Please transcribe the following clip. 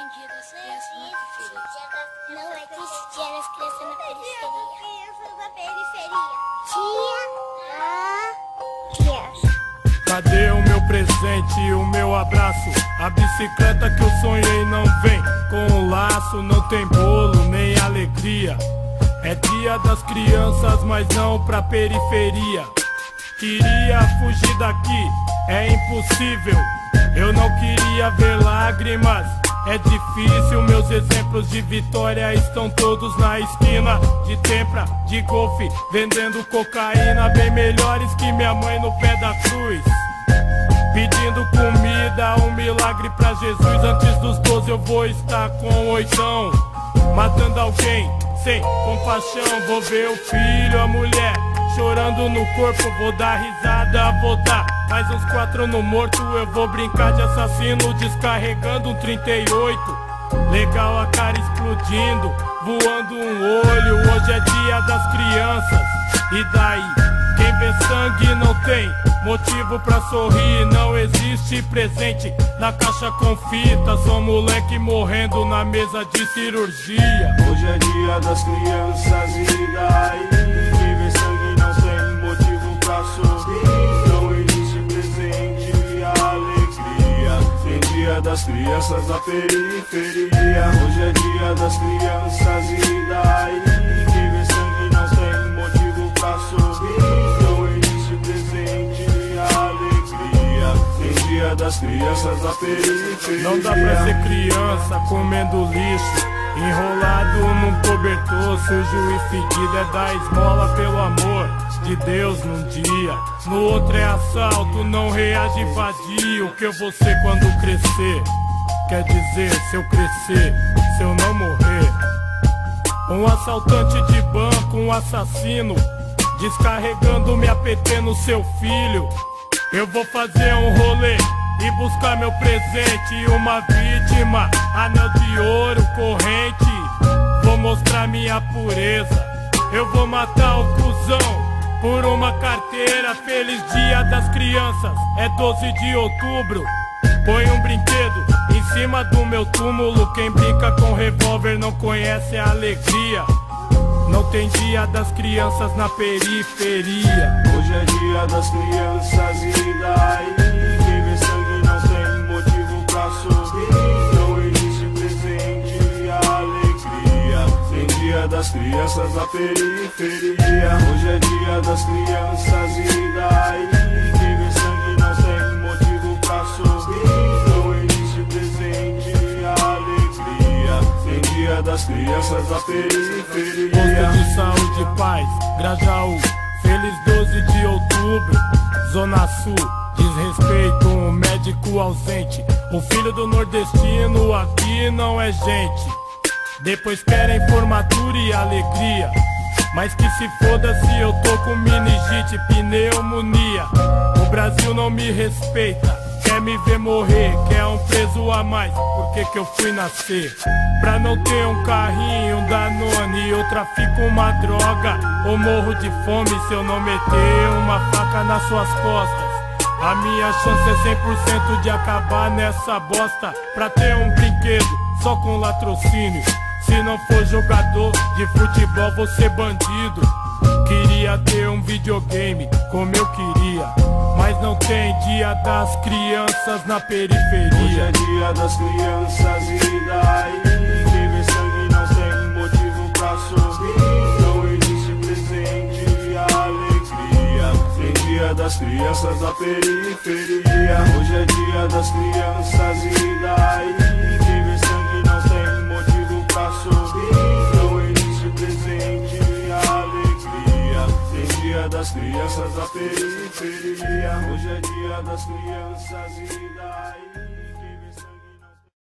tem dia das crianças na periferia. Não existe dia das crianças na periferia. Crianças na periferia. Dia da criança. Cadê o meu presente e o meu abraço? A bicicleta que eu sonhei não vem com o laço, não tem bolo nem alegria. É dia das crianças, mas não pra periferia. Queria fugir daqui, é impossível. Eu não queria ver lágrimas, é difícil. Meus exemplos de vitória estão todos na esquina de tempra, de golfe, vendendo cocaína, bem melhores que minha mãe no pé da cruz, pedindo comida, um milagre pra Jesus. Antes dos 12 eu vou estar com 8, matando alguém sem compaixão. Vou ver o filho, a mulher chorando no corpo, vou dar risada, vou dar mais uns 4 no morto. Eu vou brincar de assassino, descarregando um 38. Legal, a cara explodindo, voando um olho. Hoje é dia das crianças, e daí? Quem vê sangue não tem motivo pra sorrir. Não existe presente na caixa com fita. Sou moleque morrendo na mesa de cirurgia. Hoje é dia das crianças, e daí? Quem vê sangue não tem motivo pra sorrir. Não existe presente e alegria. Tem dia das crianças na periferia. Hoje é dia das crianças, e daí? Quem vê sangue não tem motivo pra sorrir. Das crianças da periferia. Não dá pra ser criança comendo lixo, enrolado num cobertor sujo e fedido. É dar esmola pelo amor de Deus num dia, no outro é assalto, não reage vadio. O que eu vou ser quando crescer? Quer dizer, se eu crescer, se eu não morrer. Um assaltante de banco, um assassino, descarregando minha PT no seu filho. Eu vou fazer um rolê e buscar meu presente. Uma vítima, anel de ouro, corrente. Vou mostrar minha pureza. Eu vou matar o cuzão por uma carteira. Feliz dia das crianças, é 12 de outubro. Põe um brinquedo em cima do meu túmulo. Quem brinca com revólver não conhece a alegria. Não tem dia das crianças na periferia. Hoje é dia das crianças, e daí? Quem vê sangue não tem motivo pra sorrir. Não existe presente e alegria. Tem dia das crianças na periferia. Hoje é dia das crianças, e daí? Quem vê sangue não tem motivo pra sorrir. Não existe presente e alegria. Tem dia das crianças na periferia. Posto de saúde e paz, Grajaú, feliz 12 de outubro. Zona Sul, desrespeito, um médico ausente. O filho do nordestino aqui não é gente. Depois querem formatura e alegria, mas que se foda se eu tô com meningite, pneumonia. O Brasil não me respeita, quer me ver morrer, quer um preso a mais. Por que eu fui nascer? Pra não ter um carrinho, um Danone, eu trafico uma droga ou morro de fome se eu não meter uma faca nas suas costas. A minha chance é 100% de acabar nessa bosta. Pra ter um brinquedo só com latrocínio. Se não for jogador de futebol, vou ser bandido. Queria ter um videogame como eu queria, mas não tem dia das crianças na periferia. Hoje é dia das crianças, e daí? Quem vê sangue não tem motivo pra sorrir. Não existe presente e alegria. Tem dia das crianças na periferia. Hoje é dia das crianças, e daí? Quem vê sangue não tem motivo pra sorrir. Não existe presente e alegria. Tem dia das crianças na periferia. Hoje é dia das crianças, e daí?